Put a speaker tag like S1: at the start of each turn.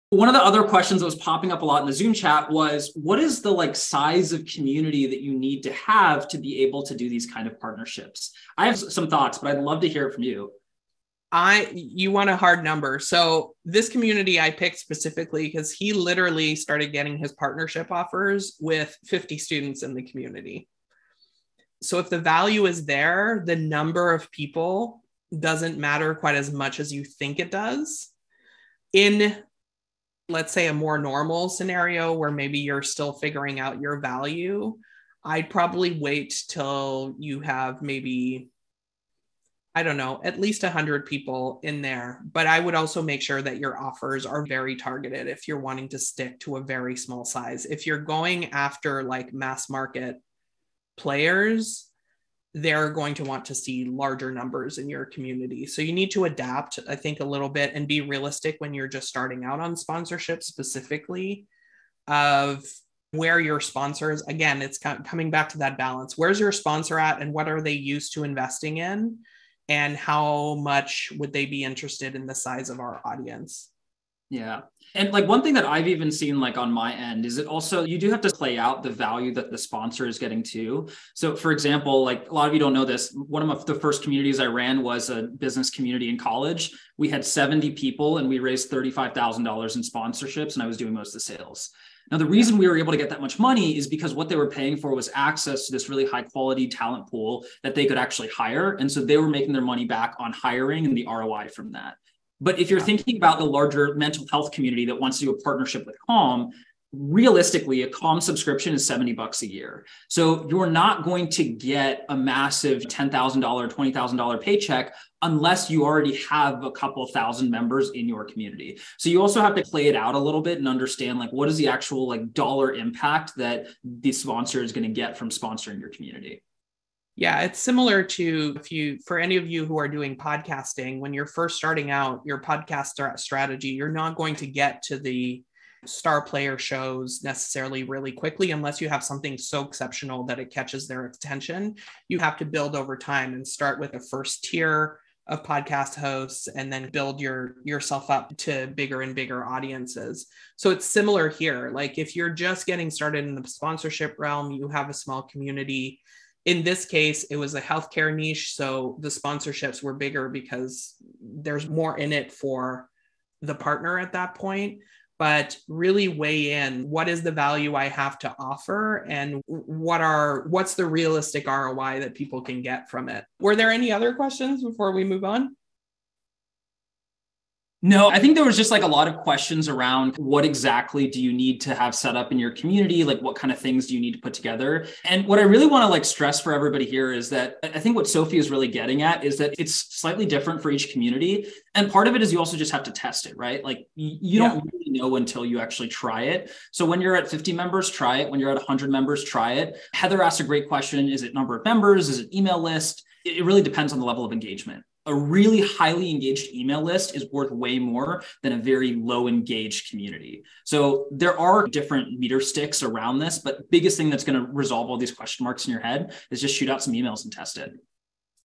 S1: One of the other questions that was popping up a lot in the Zoom chat was, what is the like size of community that you need to have to be able to do these kind of partnerships? I have some thoughts, but I'd love to hear it from you.
S2: You want a hard number. So this community I picked specifically because he literally started getting his partnership offers with 50 students in the community. So if the value is there, the number of people doesn't matter quite as much as you think it does. In, let's say, a more normal scenario where maybe you're still figuring out your value, I'd probably wait till you have maybe, I don't know, at least 100 people in there. But I would also make sure that your offers are very targeted if you're wanting to stick to a very small size. If you're going after like mass market players, they're going to want to see larger numbers in your community. So you need to adapt, I think, a little bit and be realistic when you're just starting out on sponsorship specifically of where your sponsors, again, it's coming back to that balance. Where's your sponsor at and what are they used to investing in? And how much would they be interested in the size of our audience?
S1: Yeah. And like one thing that I've even seen like on my end is it also, you do have to play out the value that the sponsor is getting too. So for example, like a lot of you don't know this, one of the first communities I ran was a business community in college. We had 70 people and we raised $35,000 in sponsorships and I was doing most of the sales. Now, the reason we were able to get that much money is because what they were paying for was access to this really high quality talent pool that they could actually hire. And so they were making their money back on hiring and the ROI from that. But if you're thinking about the larger mental health community that wants to do a partnership with Calm, realistically, a Calm subscription is $70 a year. So you're not going to get a massive $10,000, $20,000 paycheck unless you already have a couple thousand members in your community. So you also have to play it out a little bit and understand like what is the actual like dollar impact that the sponsor is going to get from sponsoring your community.
S2: Yeah, it's similar to for any of you who are doing podcasting, when you're first starting out your podcast strategy, you're not going to get to the star player shows necessarily really quickly unless you have something so exceptional that it catches their attention. You have to build over time and start with a first tier of podcast hosts and then build yourself up to bigger and bigger audiences. So it's similar here. Like if you're just getting started in the sponsorship realm, you have a small community. In this case, it was a healthcare niche, so the sponsorships were bigger because there's more in it for the partner at that point. But really weigh in, what is the value I have to offer and what's the realistic ROI that people can get from it? Were there any other questions before we move on?
S1: No, I think there was just like a lot of questions around what exactly do you need to have set up in your community? Like what kind of things do you need to put together? And what I really want to like stress for everybody here is that I think what Sophie is really getting at is that it's slightly different for each community. And part of it is you also just have to test it, right? Like you don't really know until you actually try it. So when you're at 50 members, try it. When you're at 100 members, try it. Heather asked a great question. Is it number of members? Is it email list? It really depends on the level of engagement. A really highly engaged email list is worth way more than a very low engaged community. So there are different meter sticks around this, but biggest thing that's going to resolve all these question marks in your head is just shoot out some emails and test it.